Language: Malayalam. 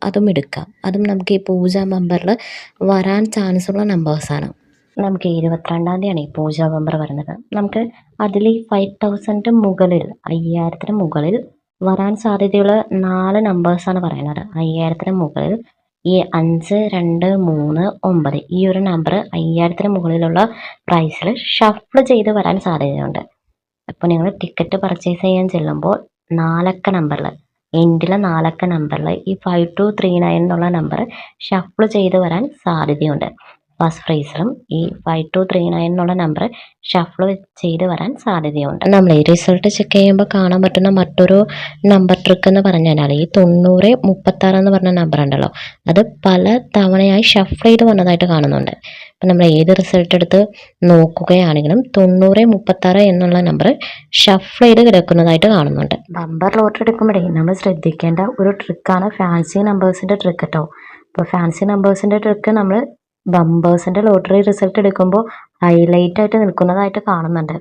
അതും എടുക്കാം. അതും നമുക്ക് ഈ പൂജ ബമ്പറിൽ വരാൻ ചാൻസ് ഉള്ള നമ്പേഴ്സാണ്. നമുക്ക് 22-ാം തീയതിയാണ് ഈ പൂജ ബമ്പർ വരുന്നത്. നമുക്ക് അതിൽ 5000 മുകളിൽ 5000 മുകളിൽ വരാൻ സാധ്യതയുള്ള 4 നമ്പേഴ്സാണ് പറയുന്നത്. 5000 മുകളിൽ ഈ 5, 2, 3, 9 ഈ ഒരു നമ്പർ 5000 മുകളിലുള്ള പ്രൈസിൽ ഷഫിൾ ചെയ്ത് വരാൻ സാധ്യതയുണ്ട്. അപ്പോൾ നിങ്ങൾ ടിക്കറ്റ് പർച്ചേസ് ചെയ്യാൻ ചെല്ലുമ്പോൾ 4 അക്ക നമ്പറിൽ എൻഡിലെ 4 അക്ക നമ്പറിൽ ഈ 5239 എന്നുള്ള നമ്പർ ഷഫിൾ ചെയ്ത് വരാൻ സാധ്യതയുണ്ട്. ഫസ്റ്റ് പ്രൈസിലും ഈ 5239 എന്നുള്ള നമ്പർ ഷഫിൾ ചെയ്ത് വരാൻ സാധ്യതയുണ്ട്. നമ്മൾ ഈ റിസൾട്ട് ചെക്ക് ചെയ്യുമ്പോൾ കാണാൻ പറ്റുന്ന മറ്റൊരു നമ്പർ ട്രിക്ക് എന്ന് പറഞ്ഞാൽ ഈ 9036 എന്ന് പറഞ്ഞ നമ്പർ ഉണ്ടല്ലോ, അത് പല തവണയായി ഷഫിൾ ചെയ്ത് വന്നതായിട്ട് കാണുന്നുണ്ട്. അപ്പം നമ്മൾ ഏത് റിസൾട്ട് എടുത്ത് നോക്കുകയാണെങ്കിലും 9036 എന്നുള്ള നമ്പർ ഷഫിൾ ചെയ്ത് കിടക്കുന്നതായിട്ട് കാണുന്നുണ്ട്. ബമ്പർ ലോട്ടറി എടുക്കുമ്പോഴേ നമ്മൾ ശ്രദ്ധിക്കേണ്ട ഒരു ട്രിക്കാണ് ഫാൻസി നമ്പേഴ്സിൻ്റെ ട്രിക്ക് കേട്ടോ. അപ്പോൾ ഫാൻസി നമ്പേഴ്സിൻ്റെ ട്രിക്ക് നമ്മൾ ബമ്പേഴ്സിൻ്റെ ലോട്ടറി റിസൾട്ട് എടുക്കുമ്പോൾ ഹൈലൈറ്റ് ആയിട്ട് നിൽക്കുന്നതായിട്ട് കാണുന്നുണ്ട്.